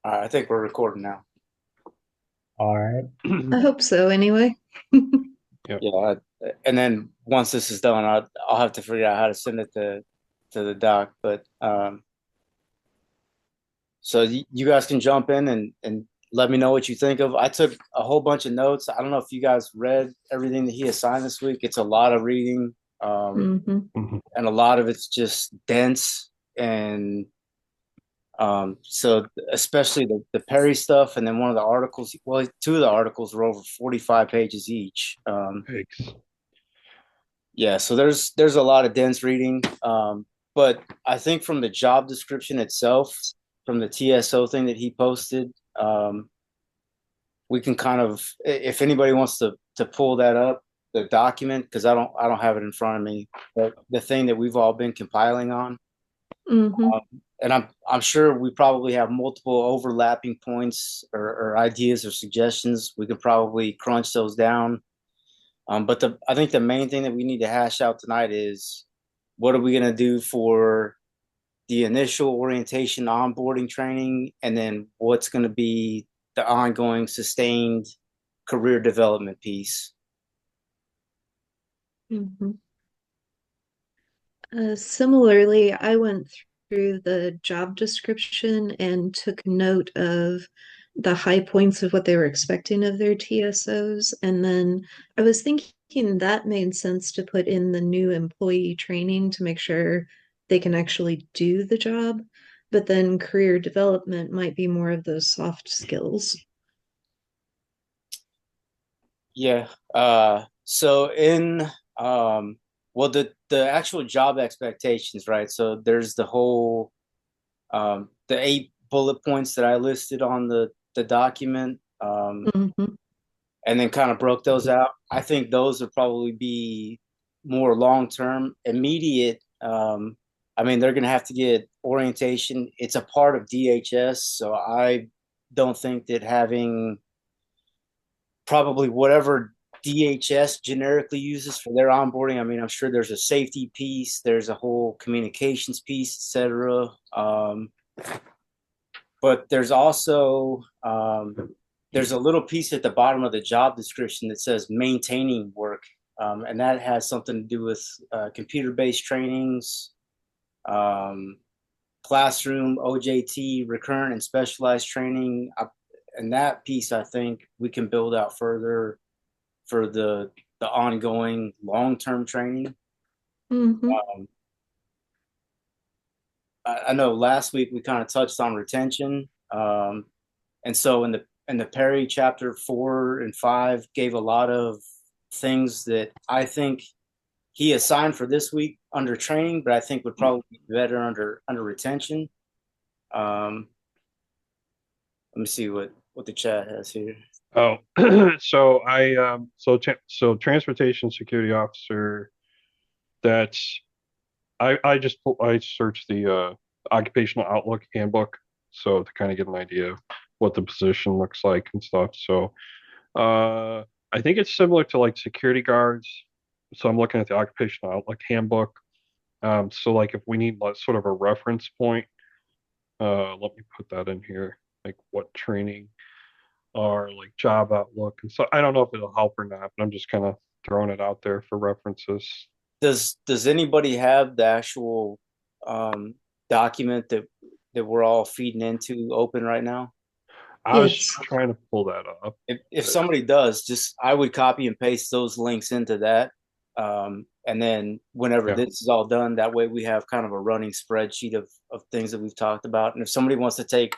I think we're recording now. All right. I hope so anyway. Yep. Yeah, and then once this is done, I'll have to figure out how to send it to the doc. But so you guys can jump in and let me know what you think of. I took a whole bunch of notes. I don't know if you guys read everything that he assigned this week. It's a lot of reading, Hmm. Mhm. and a lot of it's just dense. And so especially the Perry stuff, and then one of the articles. Well, two of the articles were over 45 pages each. Thanks. Yeah, so there's a lot of dense reading, but I think from the job description itself, from the TSO thing that he posted, we can kind of, if anybody wants to pull that up, the document, because I don't have it in front of me, but the thing that we've all been compiling on, Hmm. um, and I'm sure we probably have multiple overlapping points or ideas or suggestions. We could probably crunch those down. But I think the main thing that we need to hash out tonight is what are we going to do for the initial orientation onboarding training, and then what's going to be the ongoing sustained career development piece. Hmm. Similarly, I went through the job description and took note of the high points of what they were expecting of their TSOs. And then I was thinking that made sense to put in the new employee training to make sure they can actually do the job. But then career development might be more of those soft skills. Yeah. So in well, the actual job expectations, right? So there's the whole the 8 bullet points that I listed on the document. Hmm. And then kind of broke those out. I think those would probably be more long term. Immediate. I mean, they're going to have to get orientation. It's a part of DHS, so I don't think that having probably whatever DHS generically uses for their onboarding. I mean, I'm sure there's a safety piece, there's a whole communications piece, etc. But there's a little piece at the bottom of the job description that says maintaining work, and that has something to do with computer-based trainings, um, classroom, OJT, recurrent and specialized training. And that piece, I think we can build out further for the ongoing long-term training. Hmm. Um, I know last week we kind of touched on retention. And so in the Perry chapter 4 and 5 gave a lot of things that I think he assigned for this week under training, but I think would probably be better under retention. Um, Let me see what the chat has here. Oh, so transportation security officer. That's I searched the occupational outlook handbook, so to kind of get an idea of what the position looks like and stuff. So I think it's similar to like security guards. So I'm looking at the occupational outlook handbook. So like if we need like sort of a reference point, let me put that in here, like what training or like job outlook. And so I don't know if it'll help or not, but I'm just kind of throwing it out there for references. Does anybody have the actual um, document that we're all feeding into open right now? I was Yes. trying to pull that up. If somebody does, just I would copy and paste those links into that. And then whenever Yeah. this is all done, that way we have kind of a running spreadsheet of things that we've talked about. And if somebody wants to take,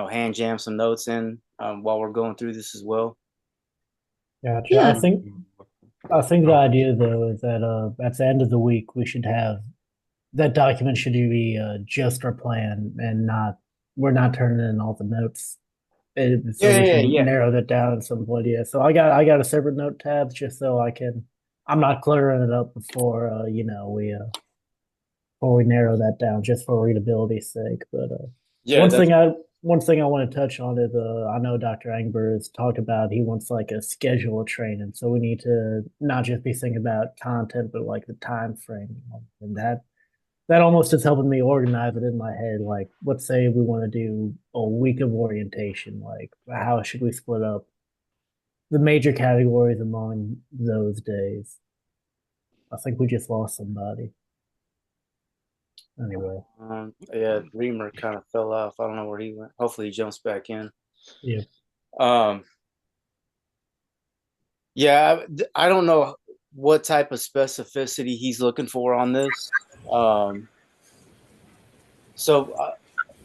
hand jam some notes in while we're going through this as well. I'm Yeah. just I gonna think look. the Oh, idea though is that at the end of the week we should have that document should be just our plan and not we're not turning in all the notes. So Yeah, we yeah, can yeah. narrow that down at some point. Yeah. So I got a separate note tab just so I'm not cluttering it up before we narrow that down just for readability's sake. But Yeah, one that's thing I one thing I want to touch on is I know Dr. Angber has talked about he wants like a schedule of training. So we need to not just be thinking about content, but like the time frame and that. that almost is helping me organize it in my head. Like, let's say we want to do a week of orientation. Like, how should we split up the major categories among those days? I think we just lost somebody. Anyway, Yeah, Reamer kind of fell off. I don't know where he went. Hopefully, he jumps back in. yeah. Um, yeah, I don't know what type of specificity he's looking for on this. Um, so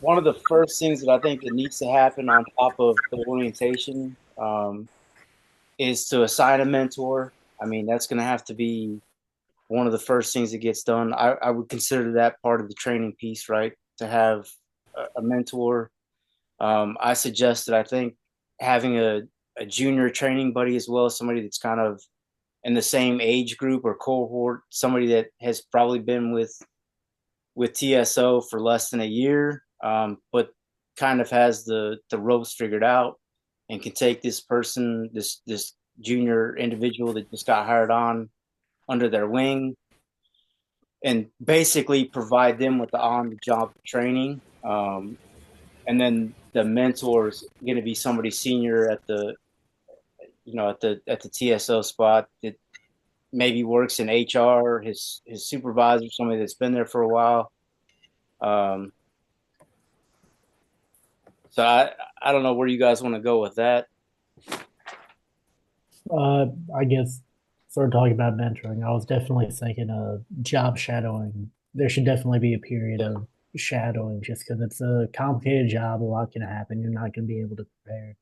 one of the first things that I think that needs to happen on top of the orientation is to assign a mentor. I mean, that's going to have to be one of the first things that gets done. I would consider that part of the training piece, right? To have a mentor. I suggested, I think, having a junior training buddy as well, somebody that's kind of in the same age group or cohort, somebody that has probably been with TSO for less than a year, but kind of has the ropes figured out and can take this person, this junior individual that just got hired on under their wing and basically provide them with the on the job training. And then the mentor is going to be somebody senior at the at the TSO spot that maybe works in HR, his supervisor, somebody that's been there for a while. Um, so I don't know where you guys want to go with that. I guess sort of talking about mentoring, I was definitely thinking of job shadowing. There should definitely be a period of shadowing just because it's a complicated job. A lot can happen. You're not going to be able to prepare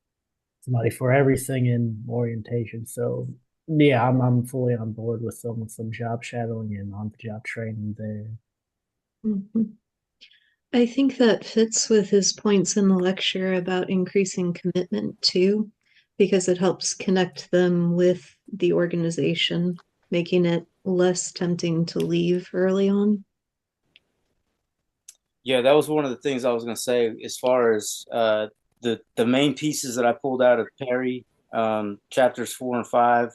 somebody for everything in orientation. So yeah, I'm fully on board with some job shadowing and on the job training there. Mhm. I think that fits with his points in the lecture about increasing commitment too, because it helps connect them with the organization, making it less tempting to leave early on. Yeah, that was one of the things I was going to say as far as the main pieces that I pulled out of Perry, chapters 4 and 5.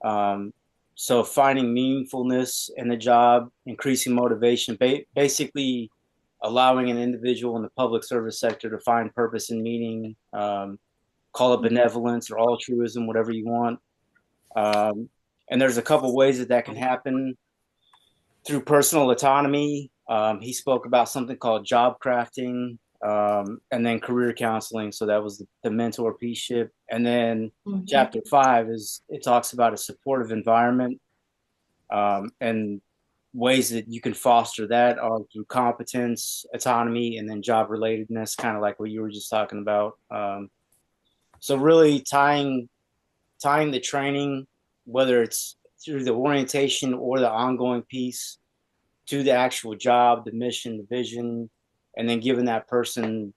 Um, so finding meaningfulness in the job, increasing motivation, basically allowing an individual in the public service sector to find purpose and meaning, call it benevolence or altruism, whatever you want. And there's a couple ways that that can happen through personal autonomy. He spoke about something called job crafting, and then career counseling. So that was the mentor piece ship. And then chapter 5 is it talks about a supportive environment, and ways that you can foster that are through competence, autonomy, and then job relatedness, kind of like what you were just talking about. So really tying the training, whether it's through the orientation or the ongoing piece, to the actual job, the mission, the vision, and then giving that person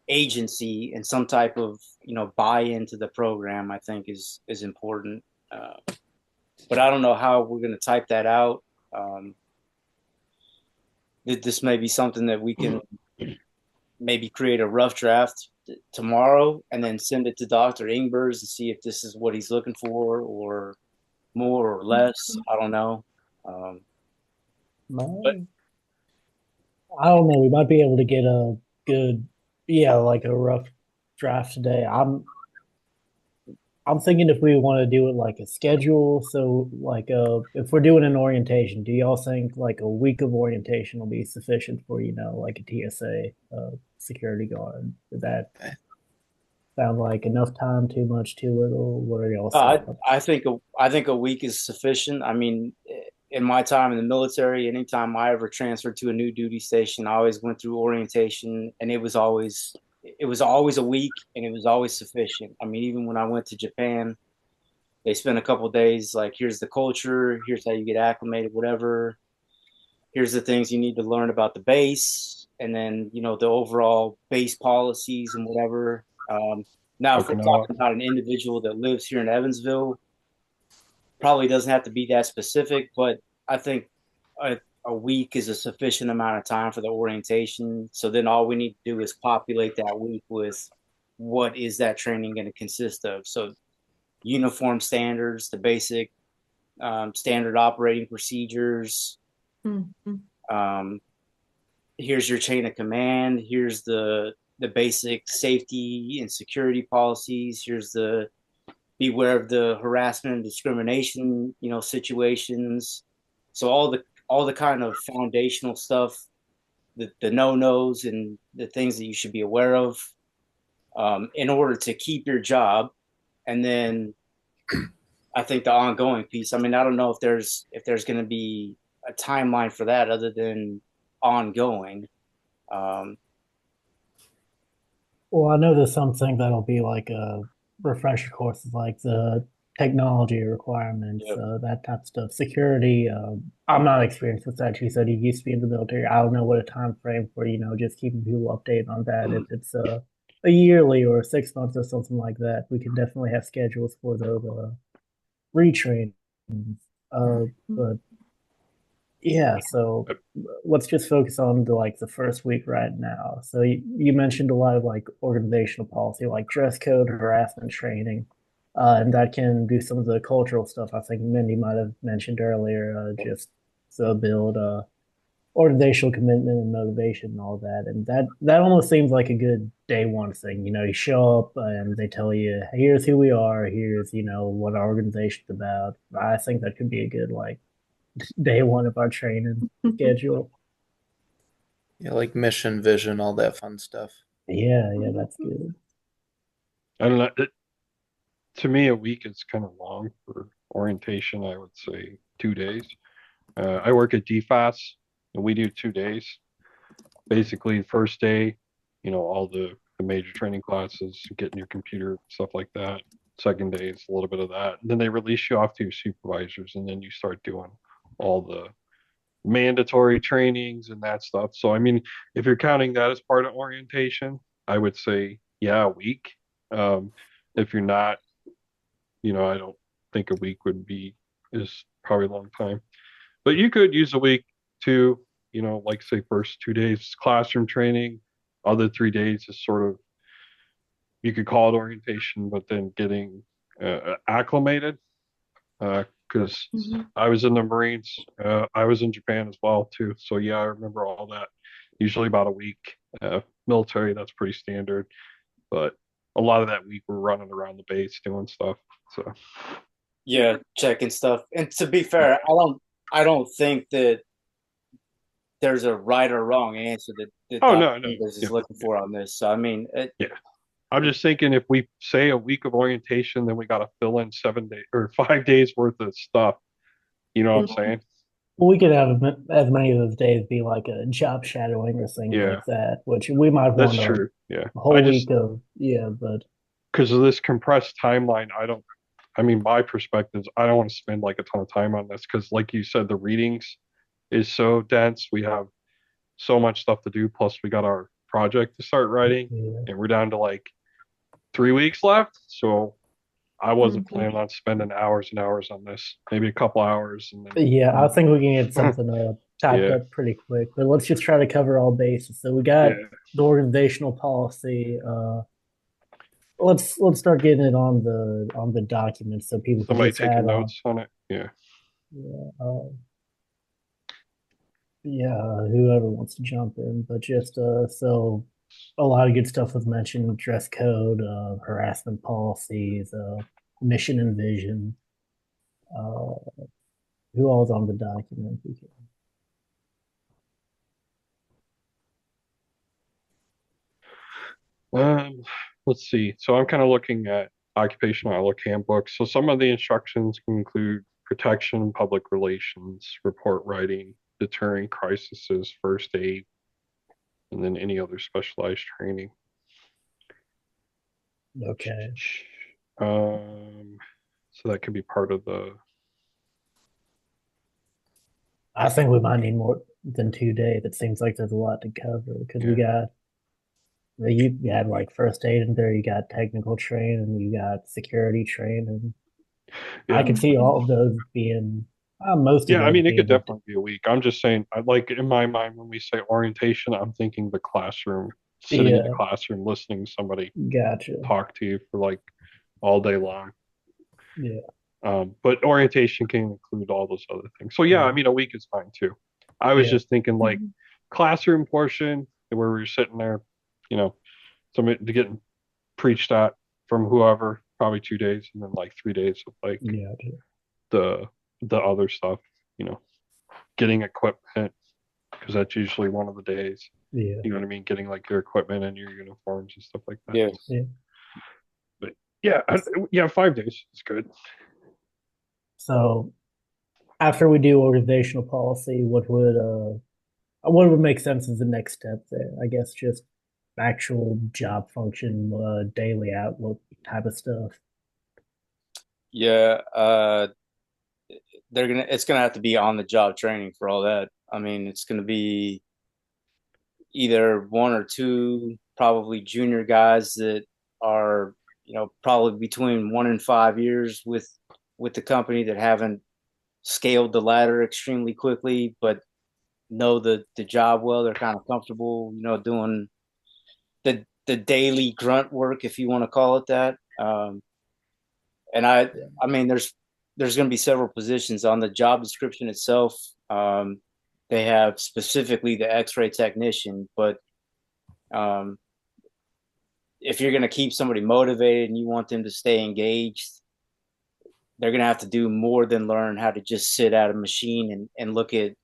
agency and some type of buy into the program, I think is important. But I don't know how we're going to type that out. Um, this may be something that we can maybe create a rough draft tomorrow and then send it to Dr. Ingbers and see if this is what he's looking for or more or less. I don't know. But I don't know. We might be able to get a good, yeah, like a rough draft today. I'm thinking if we want to do it like a schedule, so like if we're doing an orientation, do y'all think like a week of orientation will be sufficient for like a TSA security guard? Does that sound like enough time? Too much? Too little? What are y'all saying? I think a week is sufficient. I mean, in my time in the military, anytime I ever transferred to a new duty station, I always went through orientation, and it was always a week, and it was always sufficient. I mean, even when I went to Japan, they spent a couple days like, here's the culture, here's how you get acclimated, whatever. Here's the things you need to learn about the base, and then the overall base policies and whatever. Now, if we're Okinawa. talking about an individual that lives here in Evansville, probably doesn't have to be that specific, but I think a week is a sufficient amount of time for the orientation. So then all we need to do is populate that week with what is that training going to consist of. So uniform standards, the basic standard operating procedures, Mhm. Um, here's your chain of command. Here's the basic safety and security policies. Here's the beware of the harassment and discrimination, situations. So all the kind of foundational stuff, the no nos and the things that you should be aware of, in order to keep your job. And then I think the ongoing piece. I mean, I don't know if there's going to be a timeline for that other than ongoing. Um, Well, I know there's something that'll be like a refresher courses, like the technology requirements, yep. that type of stuff. Security. I'm not experienced with that. She said he used to be in the military. I don't know what a time frame for just keeping people updated on that. If it's a yearly or 6 months or something like that, we can definitely have schedules for those retraining. But yeah, so let's just focus on the first week right now. So you mentioned a lot of like organizational policy, like dress code, harassment training, and that can do some of the cultural stuff. I think Mindy might have mentioned earlier, just so build organizational commitment and motivation and all that. And that almost seems like a good day one thing. You show up and they tell you, here's who we are, here's what our organization's about. I think that could be a good like day one of our training schedule. Yeah, like mission, vision, all that fun stuff. Yeah, that's good. I don't know. To me, a week is kind of long for orientation. I would say 2 days. I work at DFAS, and we do 2 days. Basically, first day, all the major training classes, getting your computer, stuff like that. Second day is a little bit of that. And then they release you off to your supervisors, and then you start doing all the mandatory trainings and that stuff. So, I mean, if you're counting that as part of orientation, I would say, yeah, a week. If you're not, I don't think a week would be is probably a long time. But you could use a week to, like say first 2 days classroom training, other 3 days is sort of you could call it orientation, but then getting acclimated. Because I was in the Marines, I was in Japan as well too. So yeah, I remember all that. Usually about a week. Military, that's pretty standard. But a lot of that week we're running around the base doing stuff. So Yeah, checking stuff. And to be fair, I don't think that there's a right or wrong answer that oh Dr. no, no, Ingles yeah, is looking for on this. So I mean, yeah. I'm just thinking if we say a week of orientation, then we got to fill in 7 days or 5 days worth of stuff. You know what I'm saying? Well, we could have as many of those days be like a job shadowing or things Yeah, like that, which we might that's want true. Yeah. a whole week of, but Because of this compressed timeline, I mean, my perspective is I don't want to spend like a ton of time on this because, like you said, the readings is so dense. We have so much stuff to do. Plus, we got our project to start writing, yeah. and we're down to like 3 weeks left. So I wasn't planning on spending hours and hours on this. Maybe a couple hours, and Yeah, I think we can get then something typed yeah, up pretty quick. But let's just try to cover all bases. So we got yeah. the organizational policy. Let's start getting it on the document so people can Somebody just taking add on. notes on it. Yeah. Yeah, yeah, whoever wants to jump in, but just so a lot of good stuff was mentioned: dress code, harassment policies, mission and vision. Uh, who all's on the document? Um, let's see. So I'm kind of looking at occupational outlook handbook. So some of the instructions can include protection, public relations, report writing, deterring crises, first aid, and then any other specialized training. Okay. So that could be part of the. I think we might need more than 2 days. It seems like there's a lot to cover because we got you had like first aid in there, you got technical training, you got security training. I Yeah. could see all of those being most of Yeah, I those mean, it could being definitely be a week. I'm just saying, I like in my mind when we say orientation, I'm thinking the classroom, sitting in the yeah, classroom, listening to somebody gotcha. talk to you for like all day long. Yeah. But orientation can include all those other things. So yeah, I mean, a week is fine too. I was Yeah. just thinking like classroom portion where we were sitting there, you know, somebody getting preached at from whoever, probably 2 days, and then like 3 days of like Yeah. the the other stuff, you know, getting equipment because that's usually one of the days. Yeah. You know what I mean? Getting like your equipment and your uniforms and stuff like that. Yeah. Yeah. But yeah, yeah, 5 days is good. So after we do organizational policy, what would make sense as the next step there? I guess just actual job function, daily outlook type of stuff. Yeah. It's gonna have to be on the job training for all that. I mean, it's gonna be either one or two probably junior guys that are, probably between 1 and 5 years with the company that haven't scaled the ladder extremely quickly, but know the job well. They're kind of comfortable, doing the daily grunt work, if you want to call it that. And I mean, there's going to be several positions on the job description itself. They have specifically the X-ray technician, but um, if you're going to keep somebody motivated and you want them to stay engaged, they're going to have to do more than learn how to just sit at a machine and look at,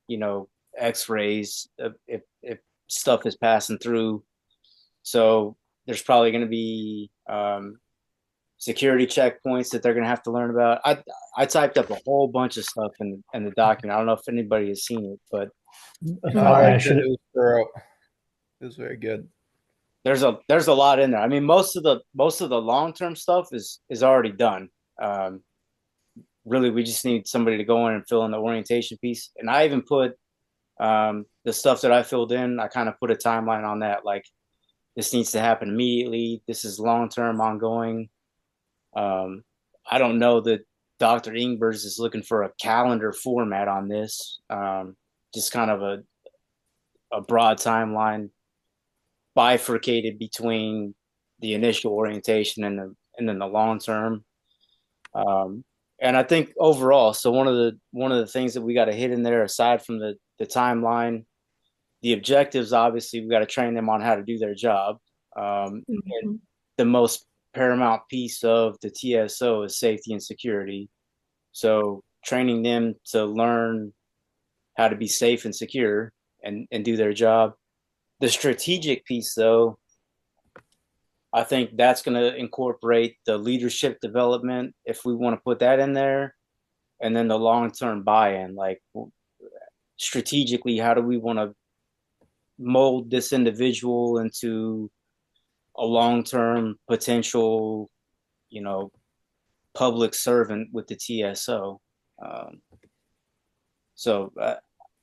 X-rays if stuff is passing through. So there's probably going to be security checkpoints that they're going to have to learn about. I typed up a whole bunch of stuff in the document. I don't know if anybody has seen it, but I I liked it. should. It was thorough. It was very good. there's a lot in there. I mean, most of the long term stuff is already done. Um, Really, we just need somebody to go in and fill in the orientation piece. And I even put the stuff that I filled in. I kind of put a timeline on that. Like, this needs to happen immediately. This is long term, ongoing. Um, I don't know that Dr. Ingber's is looking for a calendar format on this. Just kind of a broad timeline bifurcated between the initial orientation and then the long term. Um, and I think overall, so one of the things that we got to hit in there, aside from the timeline, the objectives. Obviously, we got to train them on how to do their job. And the most paramount piece of the TSO is safety and security. So training them to learn how to be safe and secure and do their job. The strategic piece, though, I think that's going to incorporate the leadership development, if we want to put that in there, and then the long-term buy-in. Like, strategically, how do we want to mold this individual into a long-term potential, you know, public servant with the TSO? Um, so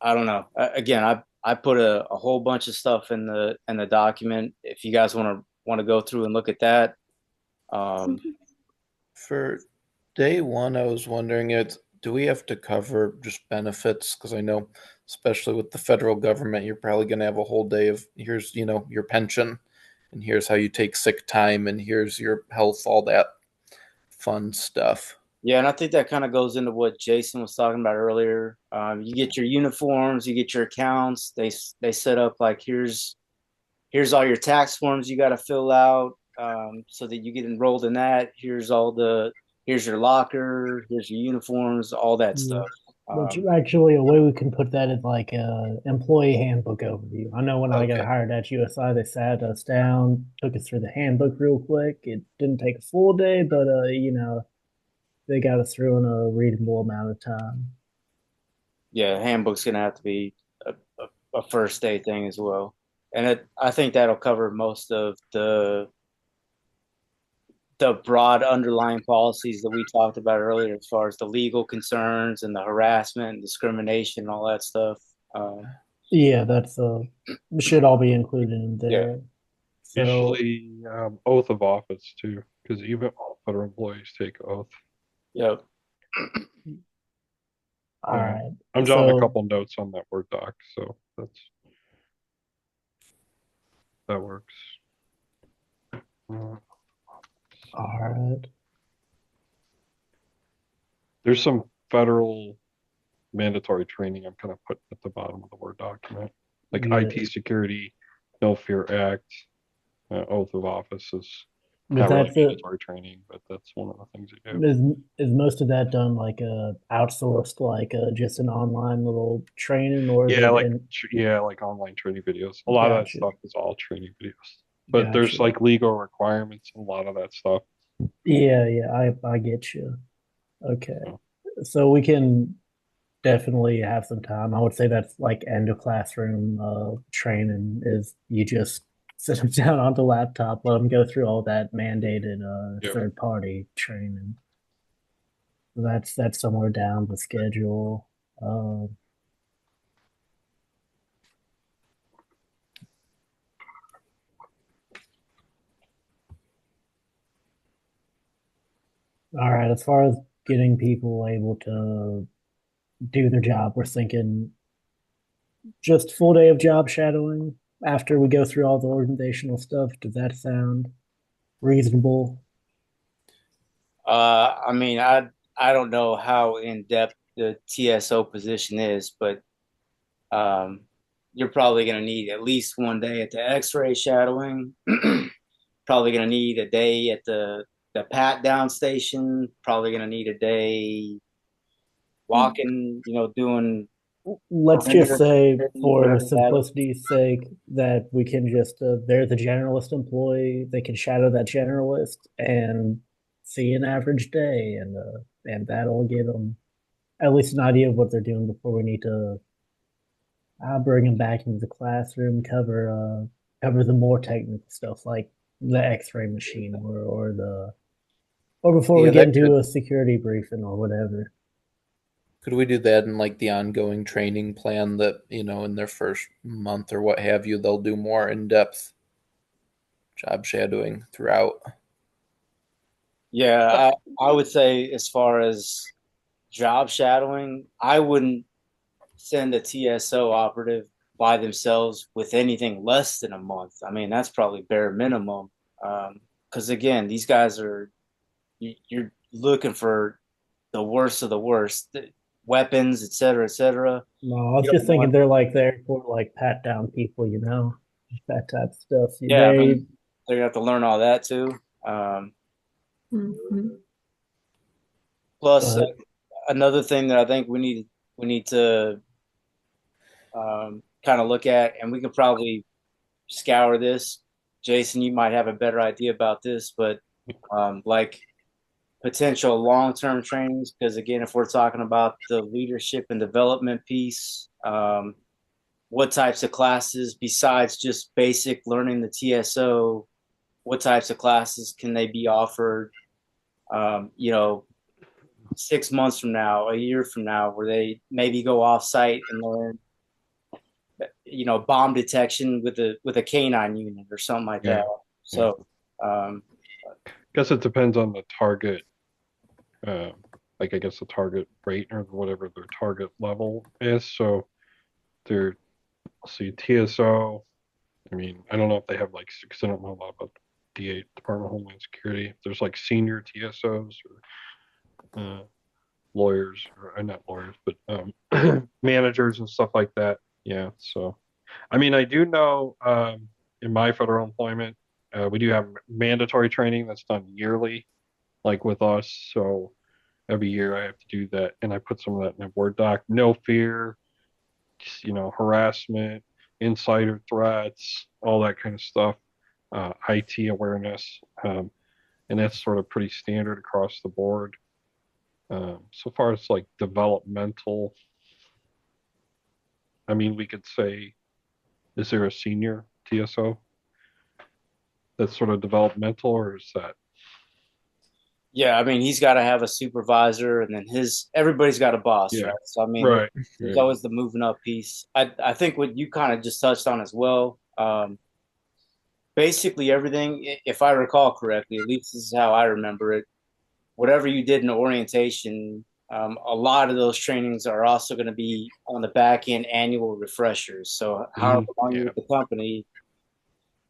I don't know. Again, I put a whole bunch of stuff in the document. If you guys want to go through and look at that. Um, For day one, I was wondering, do we have to cover just benefits? Because I know, especially with the federal government, you're probably going to have a whole day of here's, your pension, and here's how you take sick time, and here's your health, all that fun stuff. Yeah, and I think that kind of goes into what Jason was talking about earlier. You get your uniforms, you get your accounts. They set up like, here's all your tax forms you got to fill out, so that you get enrolled in that. Here's your locker, here's your uniforms, all that stuff. Which actually a way we can put that in like a employee handbook overview. I know when I got Okay. hired at USI, they sat us down, took us through the handbook real quick. It didn't take a full day, but they got us through in a reasonable amount of time. Yeah, handbook's gonna have to be a first day thing as well, and I think that'll cover most of the broad underlying policies that we talked about earlier, as far as the legal concerns and the harassment and discrimination and all that stuff. Yeah, that's should all be included in Yeah. there. So Usually oath of office too, because even all federal employees take oath. Yep. all right. I'm jotting a So couple notes on that Word doc, so that works. all right. There's some federal mandatory training I'm kind of putting at the bottom of the Word document. Like Yeah. IT security, No Fear Act, oath of office is But not really that's a mandatory training, but that's one of the things they do. is most of that done like outsourced, like just an online little training, or is Yeah, it like in? yeah, like online training videos. A lot of that Gotcha, stuff is all training videos. But there's gotcha. like legal requirements and a lot of that stuff. Yeah, yeah, I get you. Okay, So, so we can definitely have some time. I would say that's like end of classroom training is you just sit them down on the laptop, let them go through all that mandated yeah. third party training. That's somewhere down the schedule. Um, all right, as far as getting people able to do their job, we're thinking just full day of job shadowing after we go through all the organizational stuff. Does that sound reasonable? I mean, I don't know how in depth the TSO position is, but um, you're probably going to need at least one day at the X-ray shadowing. Probably going to need a day at the pat down station. Probably going to need a day walking. Doing Let's just perimeter say, security, for whatever that simplicity's sake, that we can just, they're the generalist employee. They can shadow that generalist and see an average day, and that'll give them at least an idea of what they're doing before we need to bring them back into the classroom, cover the more technical stuff like the X-ray machine, or before we Yeah, get that into could. a security briefing or whatever. Could we do that in like the ongoing training plan that, in their first month or what have you, they'll do more in-depth job shadowing throughout? Yeah, I would say as far as job shadowing, I wouldn't send a TSO operative by themselves with anything less than a month. I mean, that's probably bare minimum. Because again, these guys you're looking for the worst of the worst, weapons, et cetera, et cetera. No, I was You just don't thinking want, they're like there for like pat down people, that type of stuff. yeah, I They mean, they're gonna have to learn all that too. Um, Mhm. Plus, but another thing that I think we need to kind of look at, and we can probably scour this. Jason, you might have a better idea about this, but like potential long-term trainings, because again, if we're talking about the leadership and development piece, what types of classes besides just basic learning the TSO, what types of classes can they be offered? 6 months from now, a year from now, where they maybe go off site and learn bomb detection with a canine unit or something like that. Yeah. Yeah. So um, Guess it depends on the target, uh, like I guess the target rate or whatever their target level is. So they're, let's see, TSO. I mean, I don't know if they have like, because I don't know a lot about DA, Department of Homeland Security. If there's like senior TSOs or lawyers, or not lawyers, but managers and stuff like that. Yeah. So, I mean, I do know in my federal employment, we do have mandatory training that's done yearly, like with us. So every year I have to do that, and I put some of that in a Word doc. No fear, harassment, insider threats, all that kind of stuff, IT awareness, and that's sort of pretty standard across the board. So far as like developmental, I mean, we could say, is there a senior TSO that's sort of developmental, or is that? yeah, I mean, he's got to have a supervisor, and then everybody's got a boss, Yeah, right? So I mean, right, there's right. always the moving up piece. I think what you kind of just touched on as well. Basically, everything, if I recall correctly, at least this is how I remember it. Whatever you did in orientation, a lot of those trainings are also going to be on the back end annual refreshers. So, however long you're Yeah, with the company,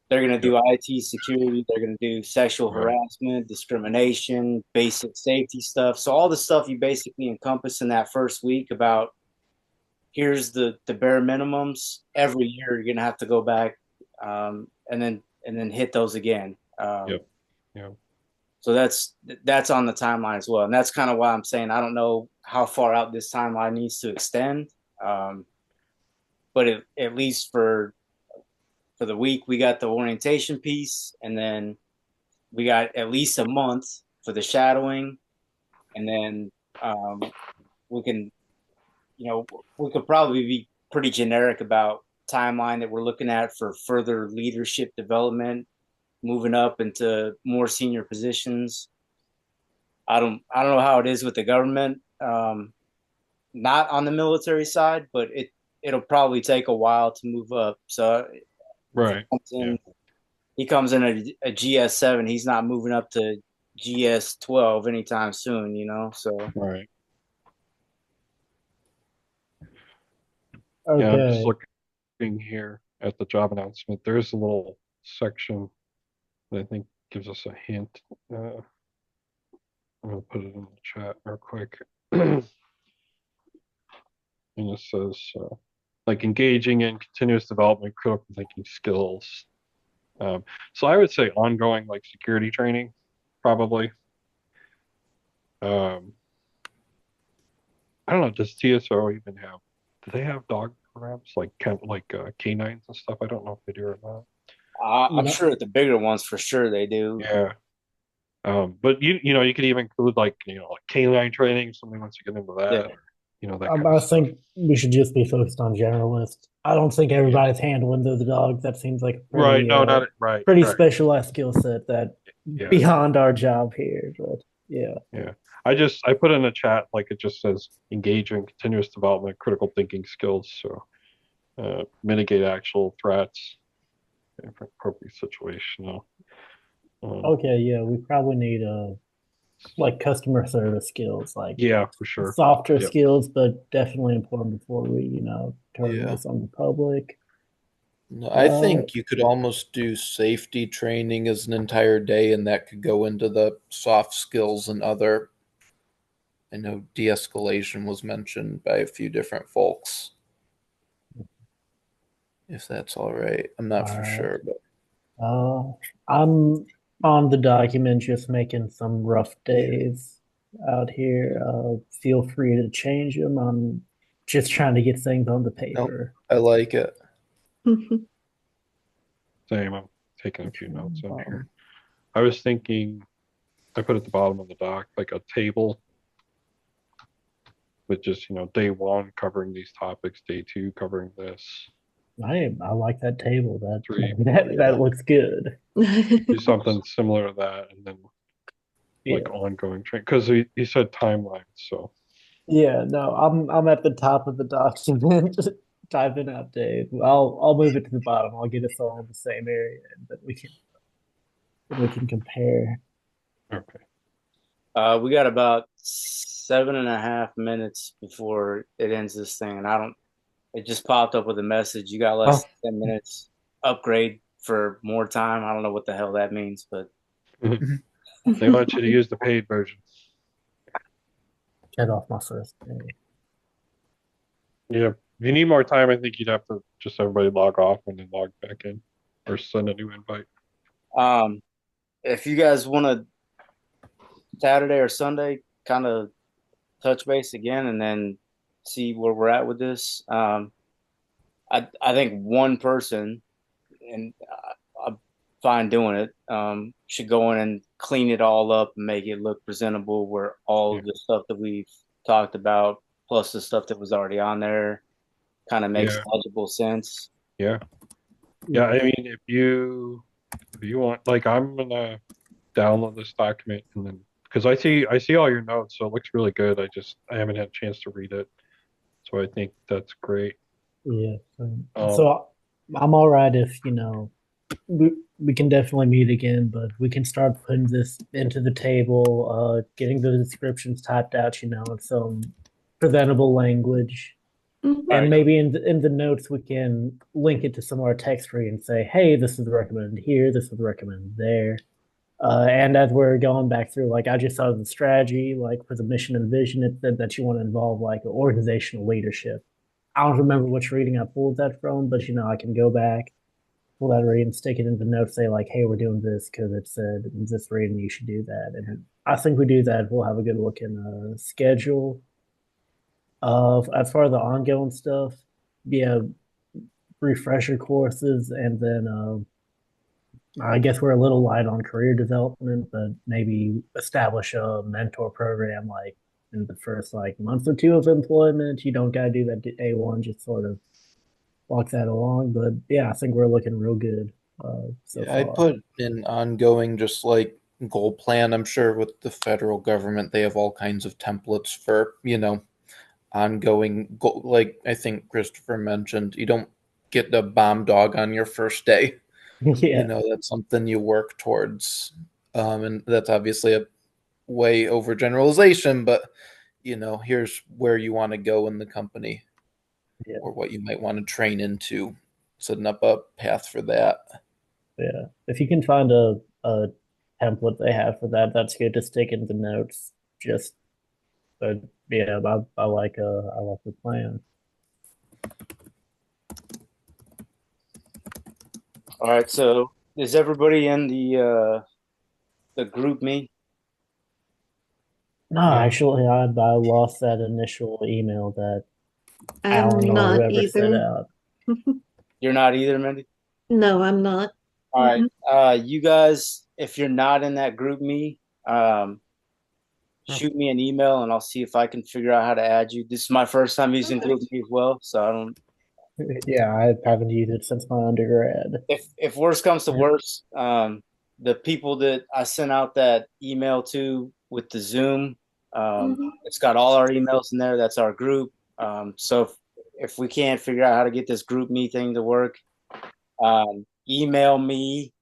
they're going to yep, do IT security. They're going to do sexual right, harassment, discrimination, basic safety stuff. So all the stuff you basically encompass in that first week about here's the bare minimums. Every year you're gonna have to go back, and then hit those again. Yep. Yeah. So that's on the timeline as well, and that's kind of why I'm saying I don't know how far out this timeline needs to extend. Um, but at least for the week, we got the orientation piece, and then we got at least a month for the shadowing, and then we can, we could probably be pretty generic about timeline that we're looking at for further leadership development, moving up into more senior positions. I don't know how it is with the government, not on the military side, but it'll probably take a while to move up. So if Right. Yeah. he comes in a GS7, he's not moving up to GS12 anytime soon, So Right. Yeah, I'm just Okay. looking here at the job announcement. There's a little section that I think gives us a hint. I'm gonna put it in the chat real quick. And it says like engaging in continuous development, critical thinking skills. So I would say ongoing like security training, probably. Um, I don't know. Does TSO even have? Do they have dog programs like canines and stuff? I don't know if they do or not. I'm sure at the bigger ones for sure they do. Yeah. But you could even include like canine training. If somebody wants to get into that, Yeah. or that kind I of stuff. think we should just be focused on generalist. I don't think everybody's handling the dog. That seems like a Right. pretty No, not right. pretty Right. specialized skill set that Yeah. beyond our job here. But yeah. Yeah. I put in a chat like it just says engage in continuous development, critical thinking skills. So mitigate actual threats in appropriate situational. Okay, yeah, we probably need like customer service skills, like Yeah, for sure. softer Yep. skills, but definitely important before we, turn Yeah. this on the public. No, I think you could almost do safety training as an entire day, and that could go into the soft skills and other. I know de-escalation was mentioned by a few different folks. If that's all right, I'm not for sure, but I'm on the document just making some rough yeah. days out here. Feel free to change them. I'm just trying to get things on the Nope, paper. I like it. Same. I'm taking a few notes on here. I was thinking I put at the bottom of the doc like a table with just day one covering these topics, day two covering this. I like that table. That Three. that looks good. Do something similar to that, and then like Yeah. ongoing training because he said timeline. So Yeah, no, I'm at the top of the document. Typing update. I'll move it to the bottom. I'll get us all in the same area, and then we can compare. okay. We got about 7.5 minutes before it ends this thing, and it just popped up with a message. You got less than 10 minutes. Upgrade for more time. I don't know what the hell that means, but They want you to use the paid version. Get off my first day. Yeah. If you need more time, I think you'd have to just everybody log off and then log back in or send a new invite. if you guys want to Saturday or Sunday kind of touch base again and then see where we're at with this, I think one person, and I'm fine doing it, should go in and clean it all up and make it look presentable where all of the stuff that we've talked about plus the stuff that was already on there kind of makes logical sense. Yeah. I mean, if you want, like, I'm gonna download this document and then because I see all your notes, so it looks really good. I haven't had a chance to read it, so I think that's great. Yeah. So I'm all right if we can definitely meet again, but we can start putting this into the table, getting the descriptions typed out, in some presentable language. And maybe in the notes we can link it to some of our text tree and say, hey, this is recommended here, this is recommended there. And as we're going back through, like I just saw the strategy, like for the mission and vision, it said that you want to involve like organizational leadership. I don't remember which reading I pulled that from, but I can go back, pull that reading, stick it into the notes, say like, "Hey, we're doing this because it said in this reading you should do that." And I think we do that. We'll have a good look in the schedule of as far as the ongoing stuff. Yeah, refresher courses, and then I guess we're a little light on career development, but maybe establish a mentor program like in the first like month or two of employment. You don't gotta do that A1, just sort of walk that along. But yeah, I think we're looking real good so Yeah, I'd far. put an ongoing, just like goal plan. I'm sure with the federal government, they have all kinds of templates for, ongoing goal. Like I think Christopher mentioned, you don't get the bomb dog on your first day. Yeah, That's something you work towards. And that's obviously a way overgeneralization, but here's where you want to go in the company yeah, or what you might want to train into, setting up a path for that. yeah. If you can find a template they have for that, that's good to stick in the notes. Just, but yeah, I like the plan. All right, so is everybody in the group me? No, Yeah. actually, I lost that initial email that I'm Alan or not whoever sent either. out. You're not either, Mindy? No, I'm not. All right. Mm-mm. You guys, if you're not in that group me, shoot me an email and I'll see if I can figure out how to add you. This is my first time using Okay. group me as well, so I don't Yeah, I haven't used it since my undergrad. if worst comes to worst, the people that I sent out that email to with the Zoom, Mhm. it's got all our emails in there. That's our group. So if we can't figure out how to get this group me thing to work, email me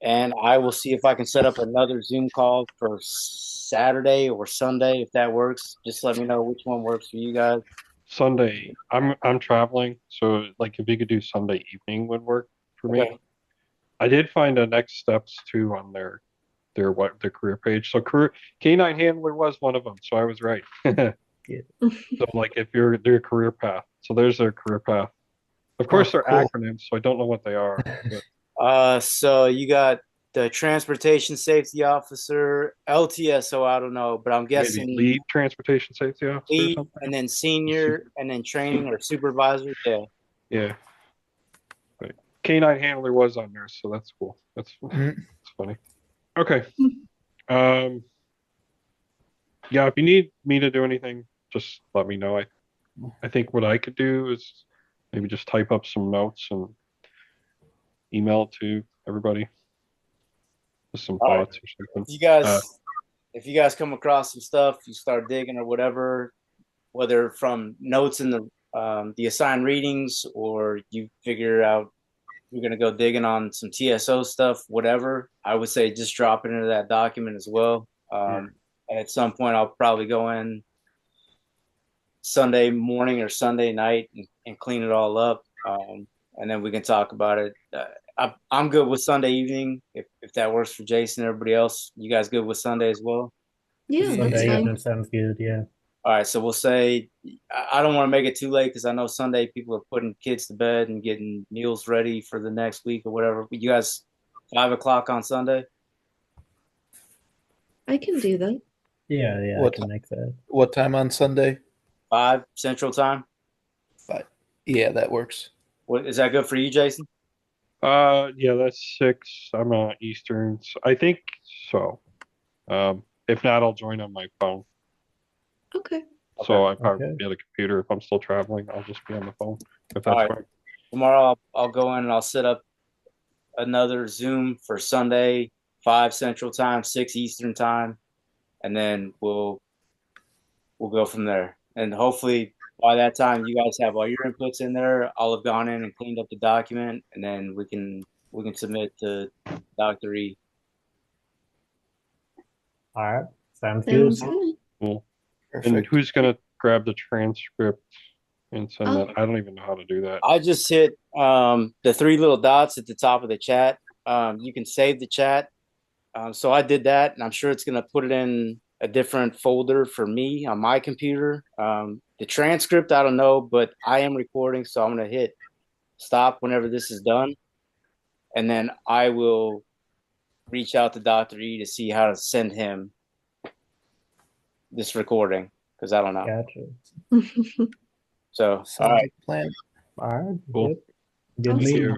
and I will see if I can set up another Zoom call for Saturday or Sunday if that works. Just let me know which one works for you guys. Sunday, I'm traveling, so like if you could do Sunday evening would work for me. Okay. I did find a next steps too on their career page. So career canine handler was one of them, so I was right. So like if you're their career path, so there's their career path. Of Oh, course, they're cool. acronyms, so I don't know what they are. But So you got the transportation safety officer, LTSO, I don't know, but I'm maybe guessing lead transportation safety officer or lead something. and then senior and then training or supervisor. Yeah. Yeah, but canine handler was on there, so that's cool. That's Mhm. that's funny. Okay. Um, yeah, if you need me to do anything, just let me know. I think what I could do is maybe just type up some notes and email it to everybody with some All right. thoughts or something. If you guys if you guys come across some stuff, you start digging or whatever, whether from notes in the assigned readings or you figure out you're gonna go digging on some TSO stuff, whatever, I would say just drop it into that document as well. And at some point, I'll probably go in Sunday morning or Sunday night and clean it all up, and then we can talk about it. I'm good with Sunday evening if that works for Jason and everybody else. You guys good with Sunday as well? Yeah, that's Sunday Yeah. fine. evening sounds good. Yeah. All right, so we'll say I don't want to make it too late because I know Sunday people are putting kids to bed and getting meals ready for the next week or whatever. But you guys, 5 o'clock on Sunday, I can do that. Yeah, yeah, I What can make that. what time on Sunday? 5 Central Time. 5. Yeah, that works. What is that good for you, Jason? Yeah, that's 6. I'm Eastern. So I think so. If not, I'll join on my phone. Okay. So Okay. I probably Okay. won't be at a computer if I'm still traveling. I'll just be on the phone if All that's right. fine. Tomorrow I'll go in and I'll set up another Zoom for Sunday, 5 Central Time, 6 Eastern Time, and then we'll go from there. And hopefully by that time you guys have all your inputs in there. I'll have gone in and cleaned up the document, and then we can submit to Dr. E. All right. Sounds good. Sounds good. Cool. And Perfect. who's gonna grab the transcript and send that? Oh. I don't even know how to do that. I just hit the three little dots at the top of the chat. You can save the chat. So I did that, and I'm sure it's going to put it in a different folder for me on my computer. The transcript, I don't know, but I am recording, so I'm gonna hit stop whenever this is done, and then I will reach out to Dr. E to see how to send him this recording because I don't know. Gotcha. So, all Sounds right, like a plan. All right. Cool. Yep. Good Awesome. meeting.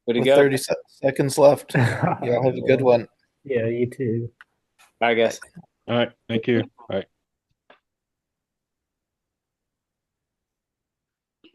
good to With go. 30 seconds left. Y'all have a good one. Yeah, you too. All right, guys. All right. Thank you. All right.